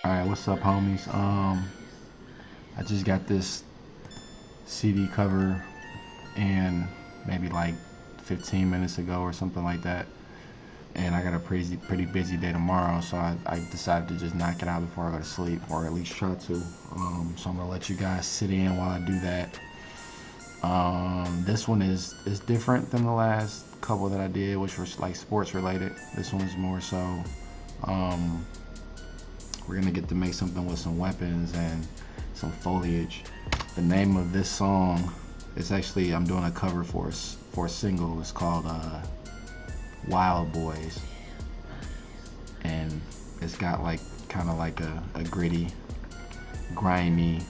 Alright, what's up, homies? I just got this CD cover and maybe like 15 minutes ago or something like that. And I got a pretty busy day tomorrow, so I decided to just knock it out before I go to sleep, or at least try to. So I'm gonna let you guys sit in while I do that. This one is different than the last couple that I did, which was like sports related. This one is more so. We're gonna get to make something with some weapons and some foliage. The name of this song is actually, I'm doing a cover for a single. It's called Wild Boys, and it's got like kind of like a gritty, grimy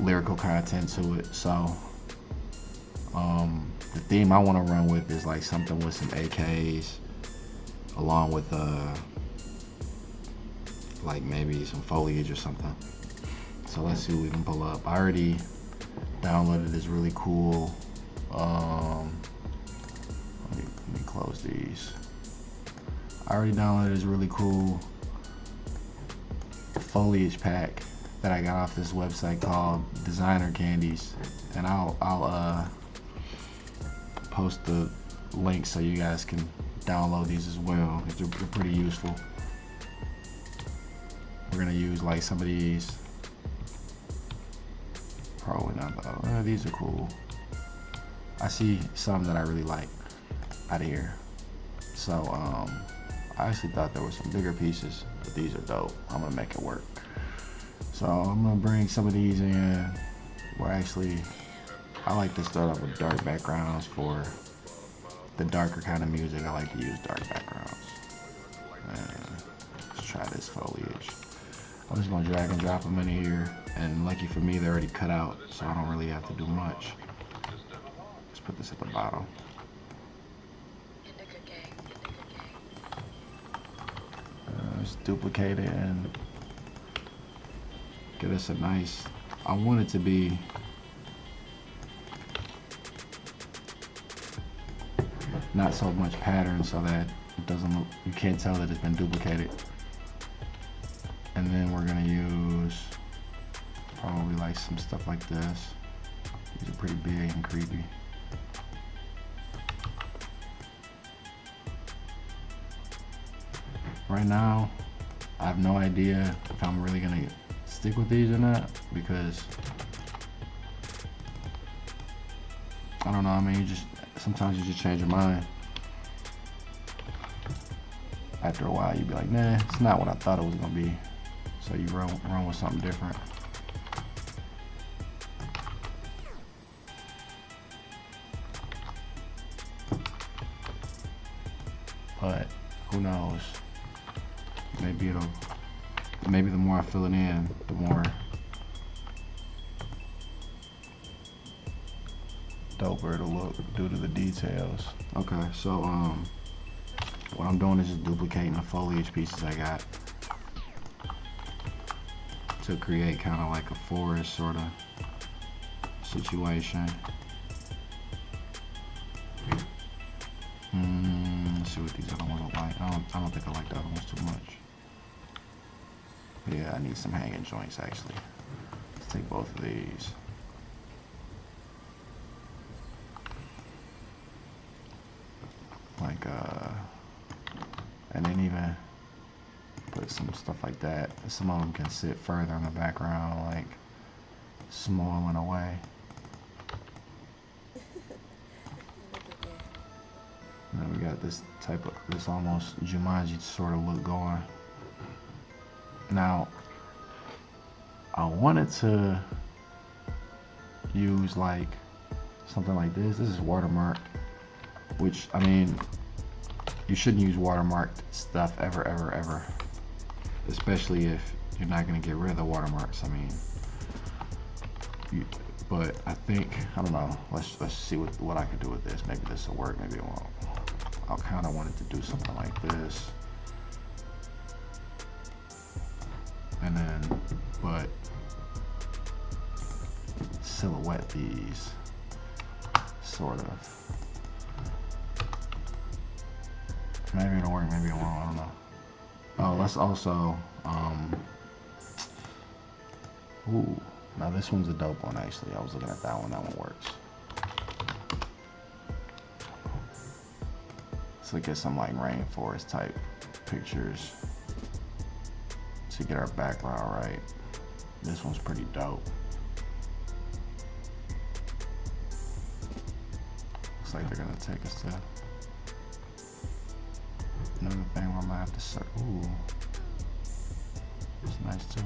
lyrical content to it. So the theme I want to run with is like something with some AKs along with like maybe some foliage or something. So let's see what we can pull up. I already downloaded this really cool let me close these. I already downloaded this really cool foliage pack that I got off this website called Designer Candies, and I'll post the link so you guys can download these as well. They're pretty useful. We're gonna use like some of these. Probably not though. These are cool. I see some that I really like out of here. So I actually thought there were some bigger pieces, but these are dope. I'm gonna make it work. So I'm gonna bring some of these in. Where actually, I like to start off with dark backgrounds for the darker kind of music. I like to use dark backgrounds. And let's try this foliage. I'm just gonna drag and drop them in here, and lucky for me, they're already cut out, so I don't really have to do much. Let's put this at the bottom. Let's duplicate it and get us a nice, I want it to be not so much pattern so that it doesn't look, you can't tell that it's been duplicated. And then we're gonna use probably like some stuff like this. These are pretty big and creepy. Right now, I have no idea if I'm really gonna stick with these or not, because I don't know. I mean, sometimes you just change your mind. After a while, you'd be like, nah, it's not what I thought it was gonna be. So you run with something different. But who knows? Maybe the more I fill it in, the more doper it'll look due to the details. Okay, so what I'm doing is just duplicating the foliage pieces I got to create kind of like a forest sort of situation. Let's see what these other ones look like. I don't think I like the other ones too much. Yeah, I need some hanging joints actually. Let's take both of these. Like and then even put some stuff like that. Some of them can sit further in the background, like smalling away. And then we got this almost Jumanji sort of look going. Now, I wanted to use like something like this. This is watermark, which, I mean, you shouldn't use watermarked stuff ever. Especially if you're not gonna get rid of the watermarks. I mean, but I think, I don't know. Let's see what I can do with this. Maybe this will work. Maybe it won't. I kind of wanted to do something like this, and then, but silhouette these, sort of. Maybe it'll work. Maybe it won't. I don't know. Oh, let's also Ooh, now this one's a dope one actually. I was looking at that one. That one works. Let's look at some like rainforest type pictures to get our background right. This one's pretty dope. Looks like they're gonna take us to another thing where I'm gonna have to search. Ooh, it's nice too.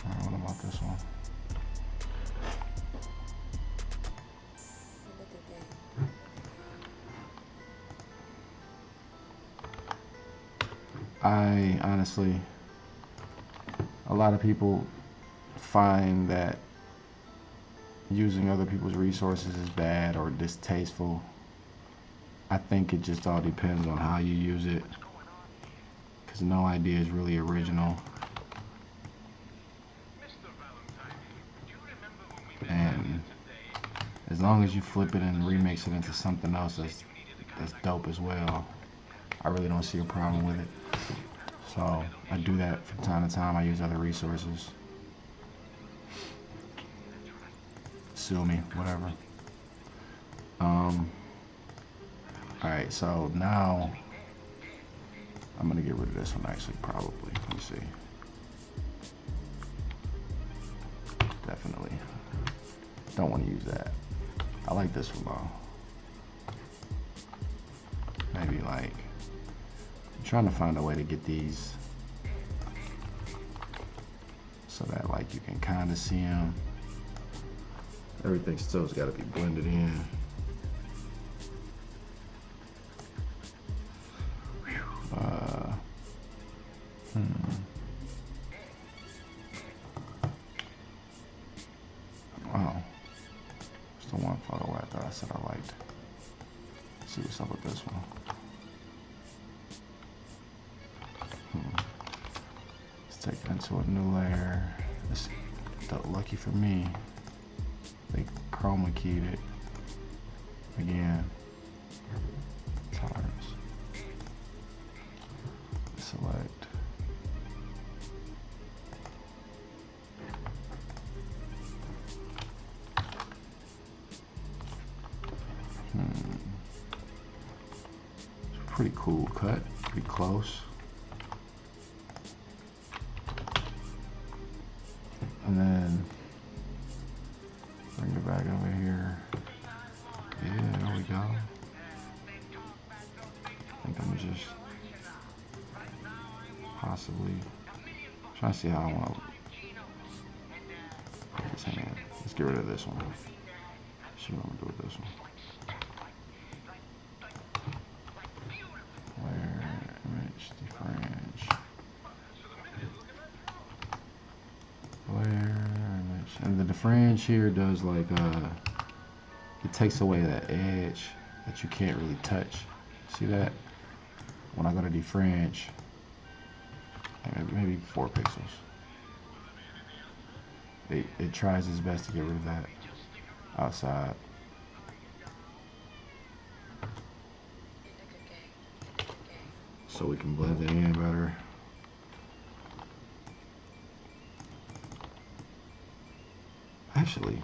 Alright, what about this one? I honestly, a lot of people find that using other people's resources is bad or distasteful. I think it just all depends on how you use it, because no idea is really original. And as long as you flip it and remix it into something else that's dope as well, I really don't see a problem with it. So I do that from time to time. I use other resources. Sue me, whatever. Alright, so now I'm gonna get rid of this one actually, probably. Let me see. Definitely. Don't want to use that. I like this one though. Maybe like, I'm trying to find a way to get these so that like you can kind of see them. Everything still's got to be blended in. Wow. It's the one photo where I thought I said I liked. Let's see what's up with this one. Let's take it into a new layer. This, lucky for me, they chroma keyed it again. Tolerance. Select. It's a pretty cool cut, pretty close. And then bring it back over here. Yeah, there we go. I think I'm just possibly trying to see how I want to put this in. Let's get rid of this one. See what I'm gonna do with this one. Where image differential. Where image, and the differential here does like it takes away that edge that you can't really touch. See that? When I go to differential, maybe 4 pixels. It tries its best to get rid of that outside. So we can blend it in better. Actually,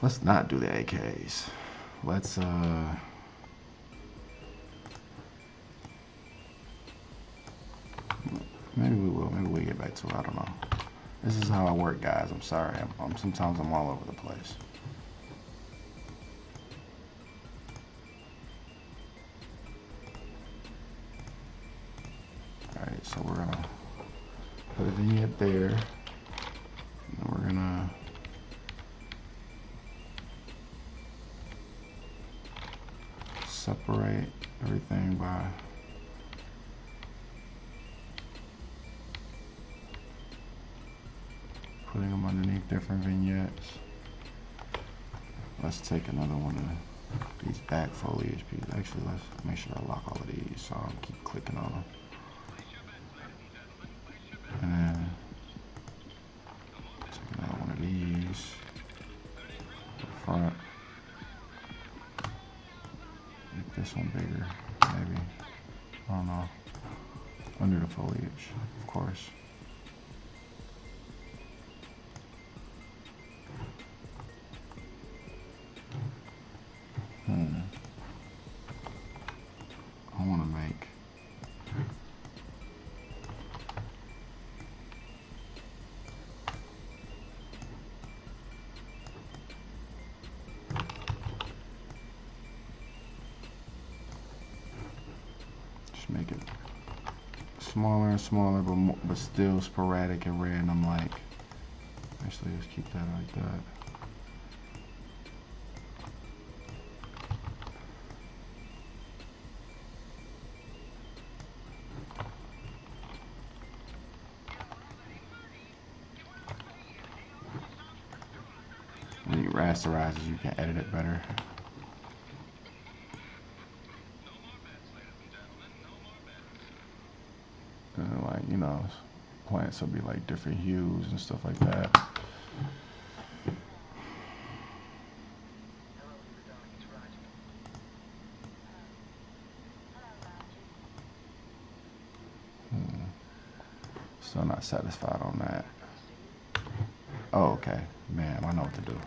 let's not do the AKs. Let's maybe we will. Maybe we'll get back to it. I don't know. This is how I work, guys. I'm sorry. Sometimes I'm all over the place. Alright, so we're gonna put a vignette there. And we're gonna separate everything by putting them underneath different vignettes. Let's take another one of these back foliage pieces. Actually, let's make sure I lock all of these so I don't keep clicking on them. And then take another one of these. The front. this one bigger, maybe. I don't know. Under the foliage, of course. I want to make just make it smaller and smaller, but still sporadic and random. Like, actually, let's keep that like that. When you rasterize it, you can edit it better. And like, you know, plants will be like different hues and stuff like that. Still not satisfied on that. Oh, okay. Man, I know what to do.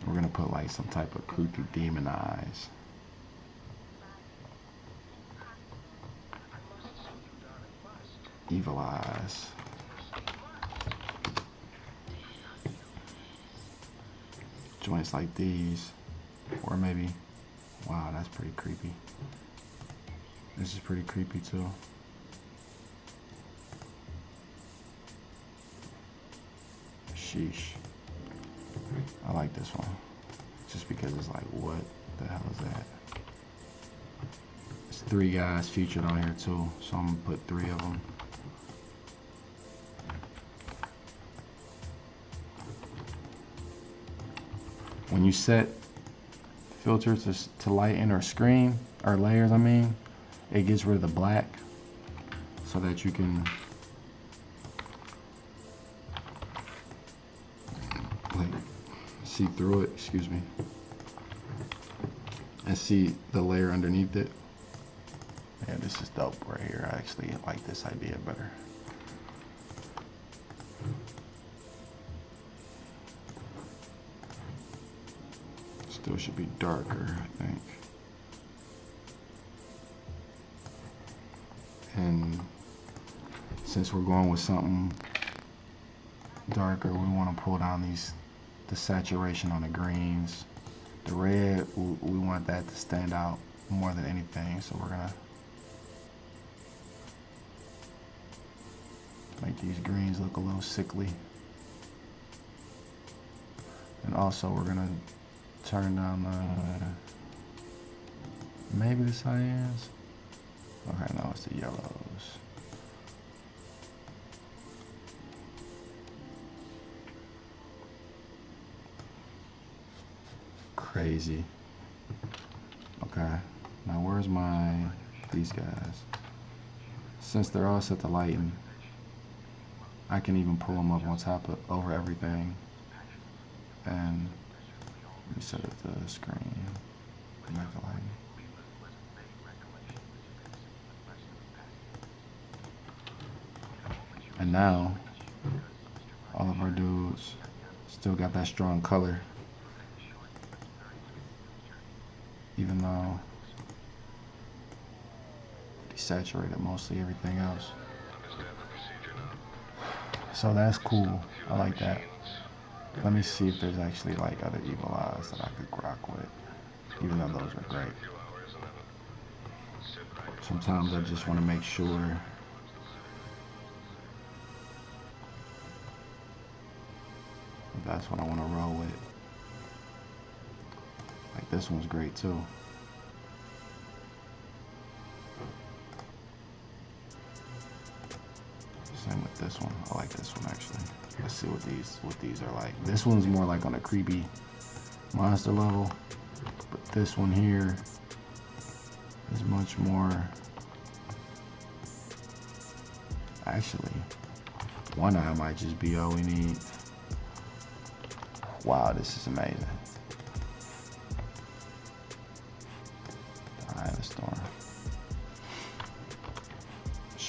We're gonna put like some type of creepy demon eyes. Evil eyes. Joints like these. Or maybe, wow, that's pretty creepy. This is pretty creepy too. Sheesh. I like this one. Just because it's like, what the hell is that? There's 3 guys featured on here too, so I'm gonna put 3 of them. When you set filters to lighten or screen, or layers, I mean, it gets rid of the black so that you can like see through it, excuse me, and see the layer underneath it. Yeah, this is dope right here. I actually like this idea better. Still should be darker, I think. And since we're going with something darker, we want to pull down the saturation on the greens. The red, we want that to stand out more than anything, so we're gonna make these greens look a little sickly. And also we're gonna turn down maybe the cyans. Okay, no, it's the yellows. Crazy. Okay, now where's these guys? Since they're all set to lighten, I can even pull them up on top of, over everything. And let me set it to the screen. Back to lighting. And now, all of our dudes still got that strong color. Even though desaturated mostly everything else. So that's cool. I like that. Let me see if there's actually like other evil eyes that I could rock with. Even though those are great. Sometimes I just want to make sure that's what I want to roll with. Like this one's great too. Same with this one. I like this one actually. Let's see what these are like. This one's more like on a creepy monster level, but this one here is much more. Actually, one eye might just be all we need. Wow, this is amazing.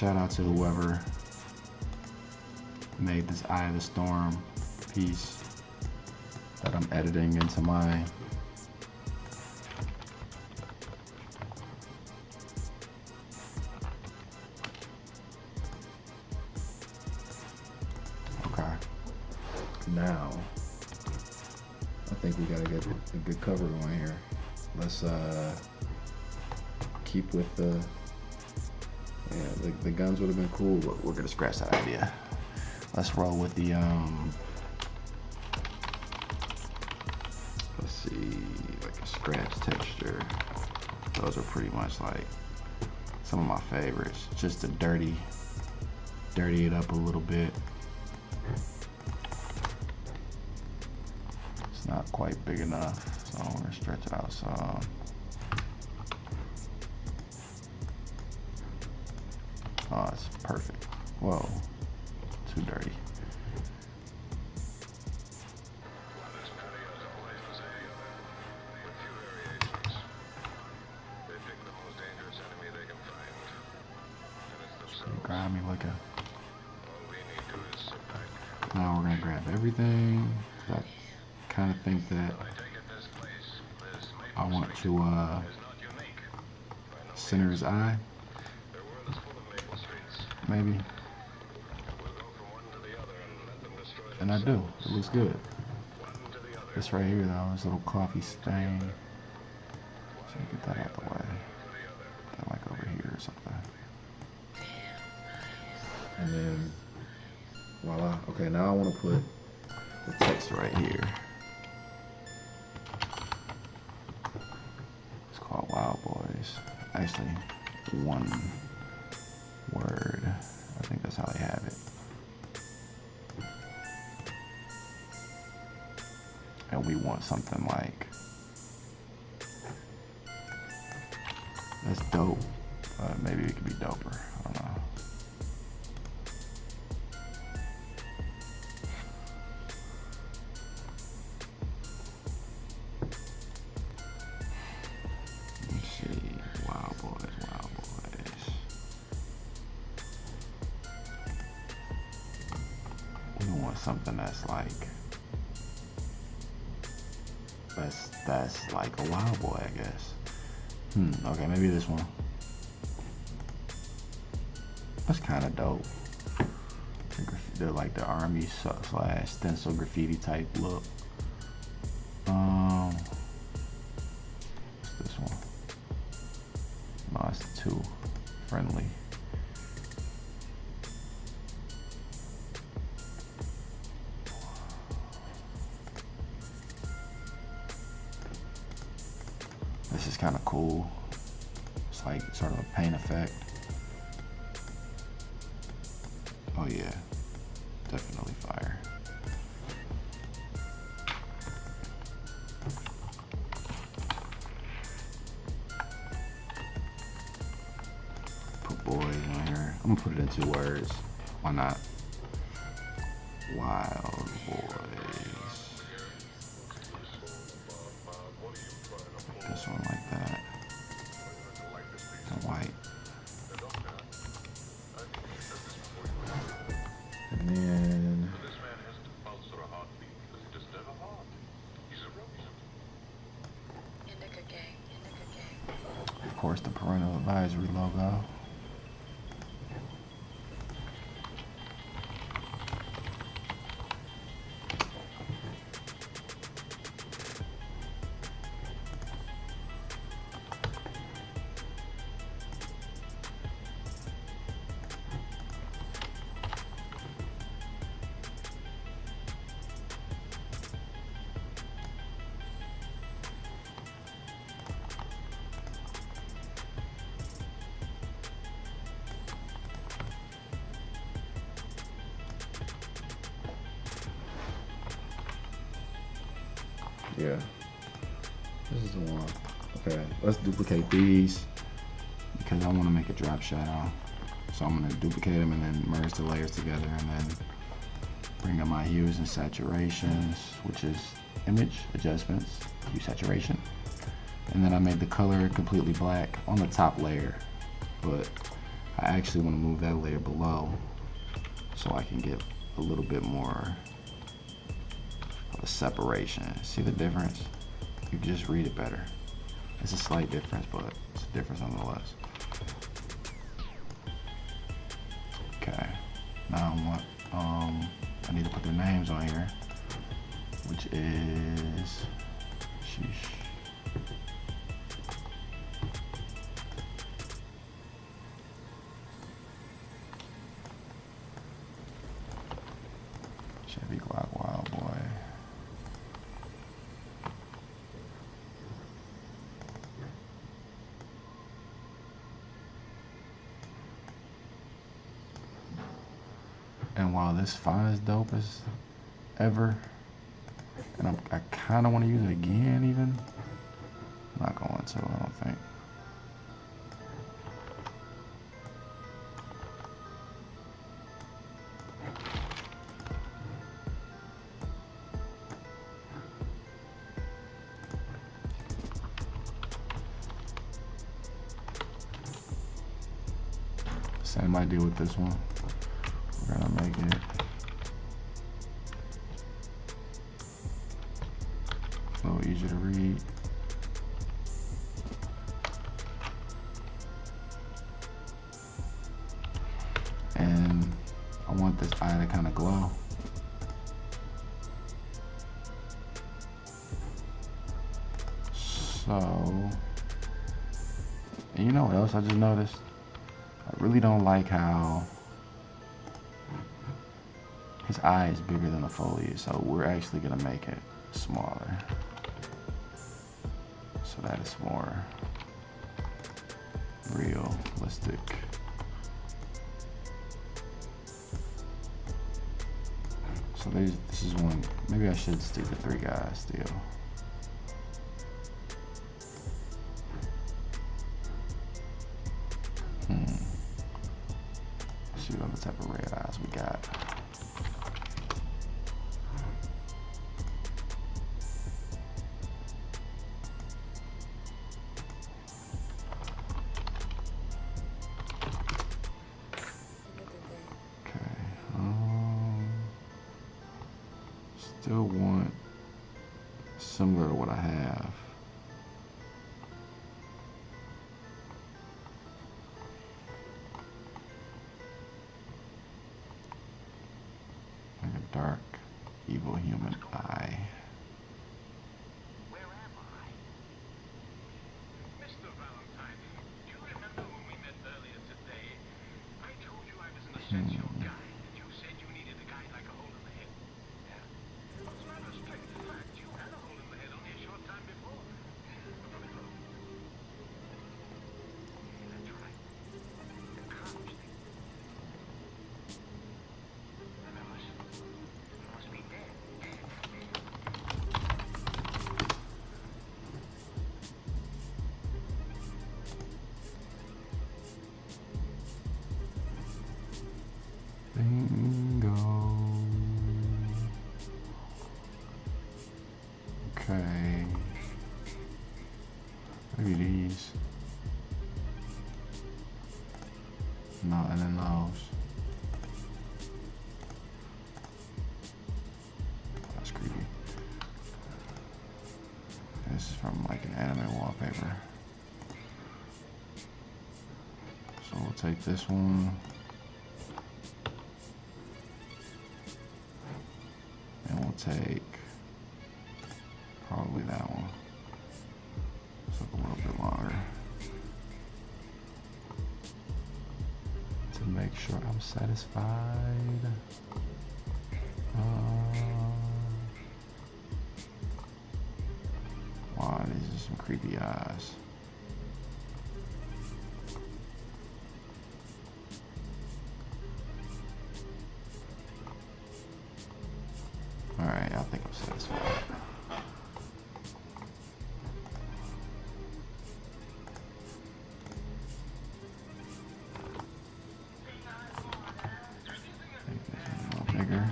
shout out to whoever made this Eye of the Storm piece that I'm editing into mine. Okay. Now, I think we gotta get a good cover going here. Let's keep with the, yeah, the guns would have been cool, but we're gonna scratch that idea. Let's roll with the, let's see, like a scratch texture. Those are pretty much like some of my favorites. Just to dirty it up a little bit. It's not quite big enough, so I'm gonna stretch it out some. Oh, it's perfect. Whoa, too dirty. Grimy looking. Now we're gonna grab everything. I kind of think that I want to center his eye. Maybe. And I do. It looks good. This right here though, this little coffee stain. So get that out the way. Put that like over here or something. And then voila. Okay, now I want to put the text right here. It's called Wild Boys. Actually, one word. I think that's how they have it. And we want something like, that's dope. Maybe it could be doper. I don't know. Let's see. Wild Boys, Wild Boys. We want something that's like, that's like a wild boy, I guess. Okay, maybe this one. That's kind of dope. They're like the army / stencil graffiti type look. What's this one? No, it's too friendly. This is kind of cool. It's like sort of a paint effect. Oh yeah, definitely fire. Put boys on here. I'm gonna put it in 2 words. Why not? Wild Boys. This one like that. And white. And then of course the parental advisory logo. Yeah, this is the one. Okay, let's duplicate these because I want to make a drop shadow. So I'm gonna duplicate them and then merge the layers together and then bring up my hues and saturations, which is image adjustments, hue saturation. And then I made the color completely black on the top layer, but I actually want to move that layer below so I can get a little bit more of a separation. See the difference? You just read it better. It's a slight difference, but it's a difference nonetheless. Okay, now I need to put their names on here, which is, sheesh. Chevy Glock Wild Boy. And while this font is dope as ever, and I kind of want to use it again even, I'm not going to, I don't think. Same idea with this one. We're gonna make it a little easier to read. And I want this eye to kind of glow. So, and you know what else I just noticed? I really don't like how his eye is bigger than the foliage, so we're actually gonna make it smaller. So that is more realistic. So this is one, maybe I should stick to 3 guys still. Let's see what other type of red eyes we got. Still want similar to what I have. Like a dark, evil human eye. Where am I? Mr. Valentine, do you remember when we met earlier today? I told you I was an essential guy, and you said you needed a guy like a hole in the head. It's not a strict fact. You had a hole in the head only a short time before. That's right. The crouch thing. And I must be dead. Bingo. Okay. Maybe these. No, and then those. That's creepy. This is from like an anime wallpaper. So we'll take this one. And we'll take probably that one. Took a little bit longer to make sure I'm satisfied. Wow, these are some creepy eyes. Alright, I think I'm satisfied. Bigger.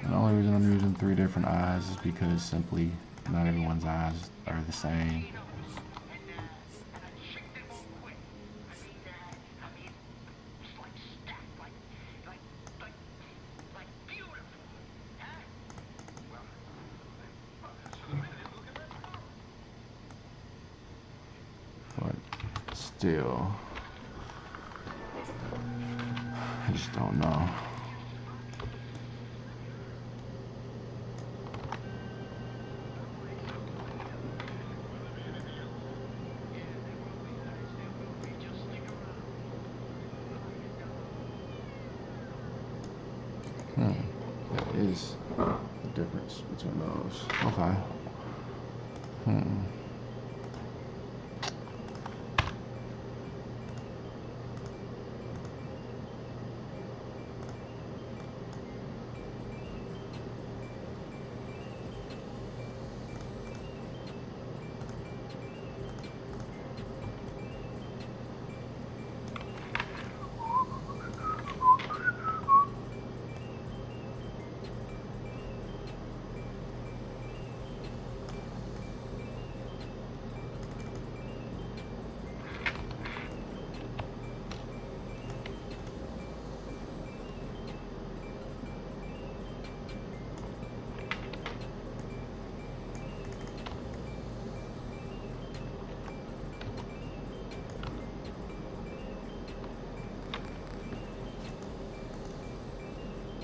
And the only reason I'm using 3 different eyes is because simply not everyone's eyes are the same. still, I just don't know. That is the difference between those. Okay.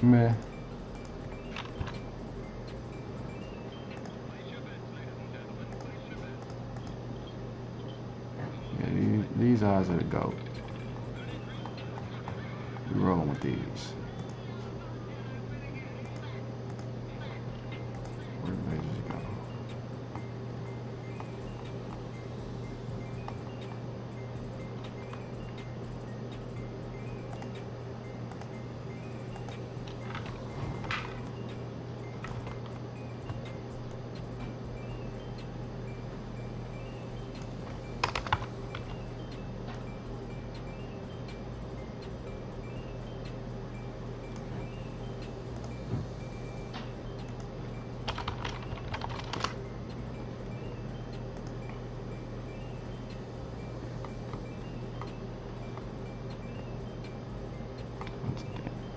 Meh. Yeah, these eyes are the GOAT. We're rolling with these. Where did they just go?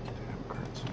Damn cartoons.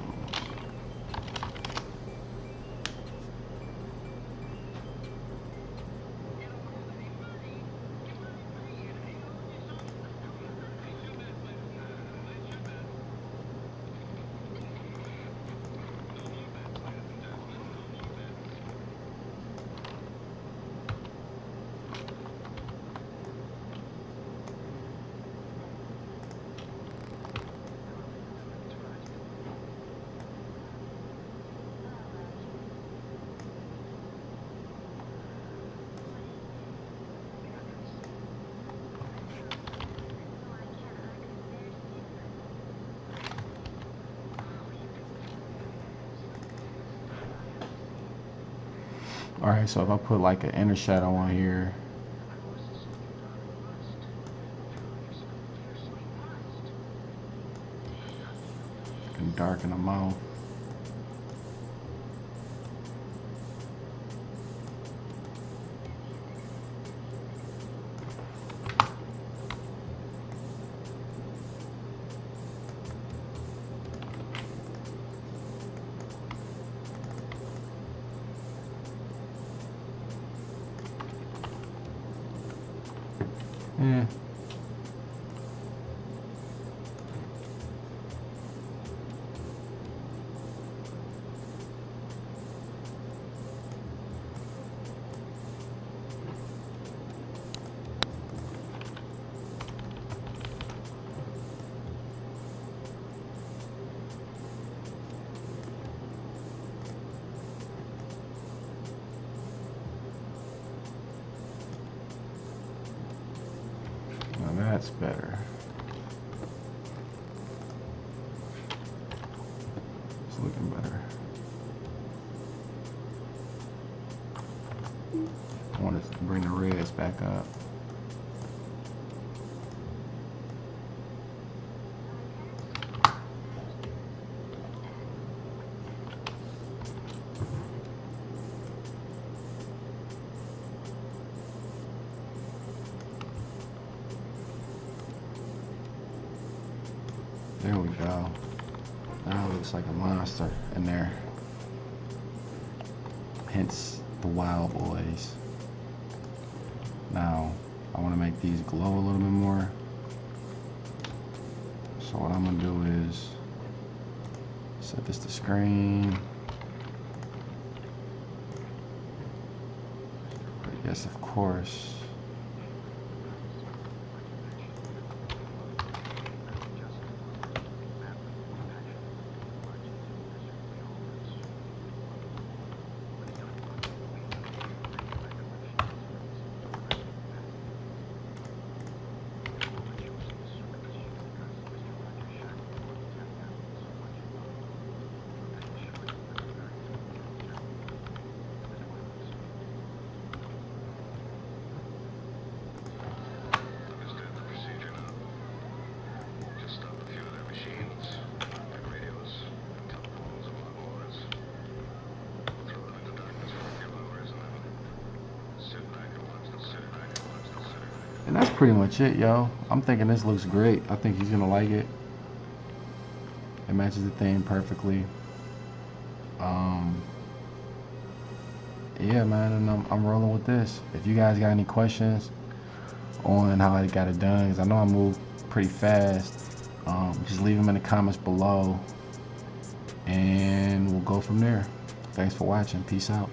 Alright, so if I put like an inner shadow on here, and darken them out. Yeah. Now that's better. It's looking better. I want to bring the reds back up. There we go. Now it looks like a monster in there. Hence the Wild Boys. Now, I want to make these glow a little bit more. So what I'm gonna do is set this to screen. But yes, of course. Understand the procedure now. Just stop a few of their machines, get radios, telephones, and lawnmowers. Throw them into darkness for a few hours and then sit back and watch the sit back and watch the sit back. And that's pretty much it, yo. I'm thinking this looks great. I think he's gonna like it. It matches the theme perfectly. Yeah, man, and I'm rolling with this. If you guys got any questions on how I got it done, because I know I moved pretty fast, just leave them in the comments below, and we'll go from there. Thanks for watching. Peace out.